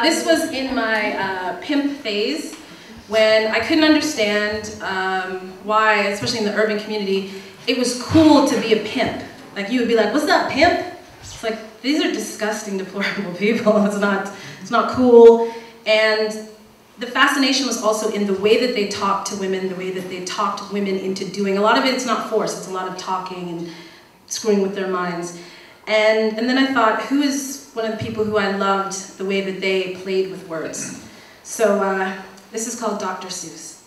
This was in my pimp phase when I couldn't understand why, especially in the urban community, it was cool to be a pimp. Like you would be like, "What's up, pimp?" It's like, these are disgusting, deplorable people. It's not cool. And the fascination was also in the way that they talked to women, the way that they talked women into doing. A lot of it's not force, it's a lot of talking and screwing with their minds. And then I thought, who is one of the people who I loved the way that they played with words? So this is called Dr. Seuss.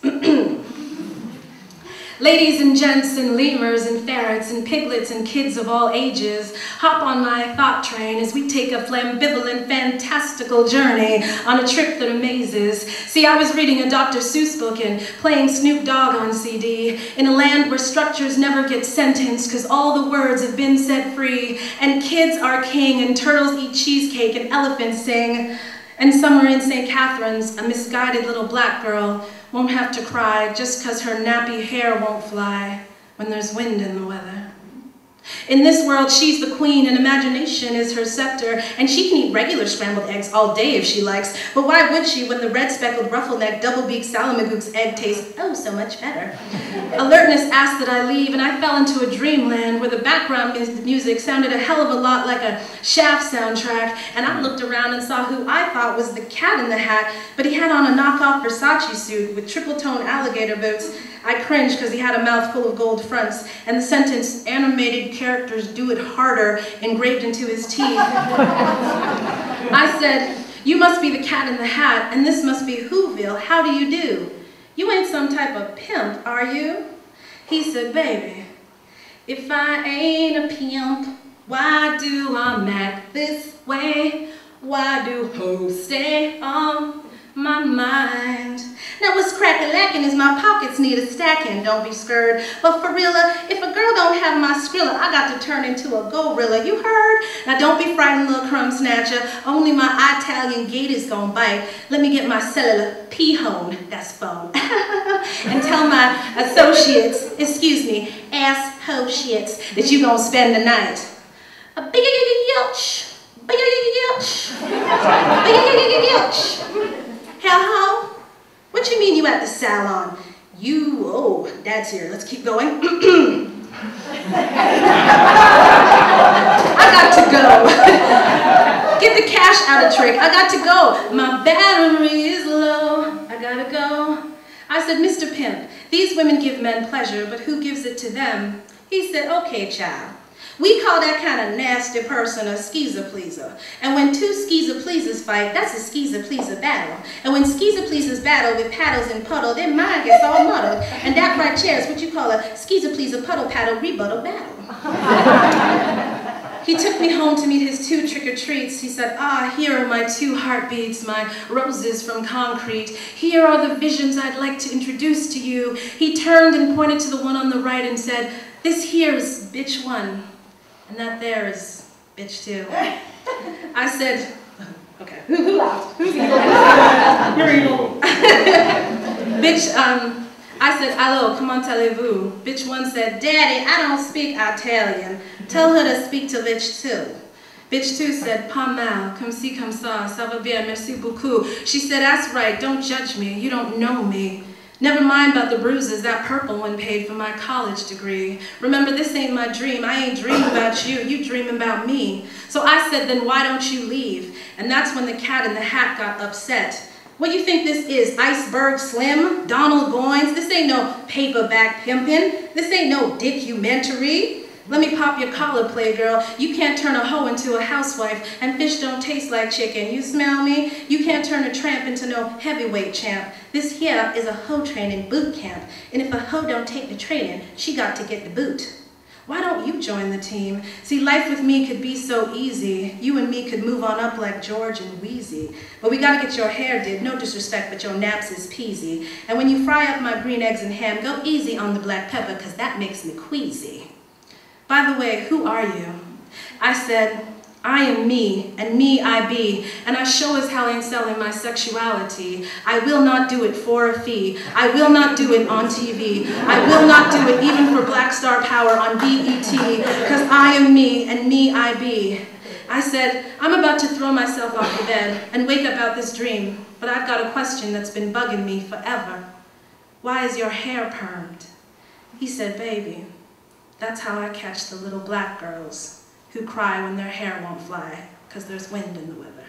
Ladies and gents and lemurs and ferrets and piglets and kids of all ages, hop on my thought train as we take a flambivalent, fantastical journey on a trip that amazes. See, I was reading a Dr. Seuss book and playing Snoop Dogg on CD in a land where structures never get sentenced because all the words have been set free, and kids are king and turtles eat cheesecake and elephants sing. And summer in St. Catherine's, a misguided little black girl won't have to cry just 'cause her nappy hair won't fly when there's wind in the weather. In this world, she's the queen and imagination is her scepter, and she can eat regular scrambled eggs all day if she likes, but why would she when the red speckled ruffleneck double-beaked Salamagook's egg tastes oh so much better? Alertness asked that I leave, and I fell into a dreamland where the background music sounded a hell of a lot like a Shaft soundtrack, and I looked around and saw who I thought was the Cat in the Hat, but he had on a knockoff Versace suit with triple-tone alligator boots. I cringed because he had a mouth full of gold fronts, and the sentence, "animated characters do it harder," engraved into his teeth. I said, "You must be the Cat in the Hat, and this must be Whoville. How do you do? You ain't some type of pimp, are you?" He said, "Baby, if I ain't a pimp, why do I act this way? Why do hoes stay on my mind? Now what's crack-a-lackin' is my pockets need a stacking, don't be scared. But for reala, if a girl don't have my skrilla, I got to turn into a gorilla, you heard? Now don't be frightened, little crumb snatcher, only my Italian gate is gonna bite. Let me get my cellular pee-hone, that's phone, and tell my associates, excuse me, ass-ho-shits, that you gonna spend the night. A big yelch, big yelch, big yelch. Hell-ho? What you mean you at the salon? You, oh, Dad's here. Let's keep going. I got to go. Get the cash out of trick. I got to go. My battery is low. I gotta go. I said, "Mr. Pimp, these women give men pleasure, but who gives it to them?" He said, "Okay, child. We call that kind of nasty person a skeezer-pleaser. And when two skeezer-pleasers fight, that's a skeezer-pleaser battle. And when skeezer-pleasers battle with paddles and puddle, their mind gets all muddled. And that right there is what you call a skeezer-pleaser puddle-paddle rebuttal battle." He took me home to meet his 2 trick-or-treats. He said, "Ah, here are my 2 heartbeats, my roses from concrete. Here are the visions I'd like to introduce to you." He turned and pointed to the one on the right and said, "This here is bitch 1. And that there is bitch 2. I said, okay, who laughed? Who's evil? You're evil. Bitch, I said, "Allo, comment allez-vous?" Bitch 1 said, "Daddy, I don't speak Italian. Tell her to speak to bitch 2. Bitch 2 said, "Pas mal, comme ci, comme ça, ça va bien, merci beaucoup." She said, "That's right, don't judge me, you don't know me. Never mind about the bruises, that purple one paid for my college degree. Remember, this ain't my dream. I ain't dreaming about you, you dreaming about me." So I said, "Then why don't you leave?" And that's when the Cat in the Hat got upset. "What you think this is, Iceberg Slim, Donald Goines? This ain't no paperback pimpin'. This ain't no dickumentary. Let me pop your collar, playgirl. You can't turn a hoe into a housewife, and fish don't taste like chicken. You smell me? You can't turn a tramp into no heavyweight champ. This here is a hoe training boot camp, and if a hoe don't take the training, she got to get the boot. Why don't you join the team? See, life with me could be so easy. You and me could move on up like George and Wheezy. But we gotta get your hair did, no disrespect, but your naps is peasy. And when you fry up my green eggs and ham, go easy on the black pepper, 'cause that makes me queasy. By the way, who are you?" I said, "I am me, and me I be, and I sure as hell ain't selling my sexuality. I will not do it for a fee. I will not do it on TV. I will not do it even for Black Star Power on BET, 'cause I am me, and me I be. I said, I'm about to throw myself off the bed and wake up out this dream, but I've got a question that's been bugging me forever. Why is your hair permed? He said, baby, that's how I catch the little black girls who cry when their hair won't fly because there's wind in the weather.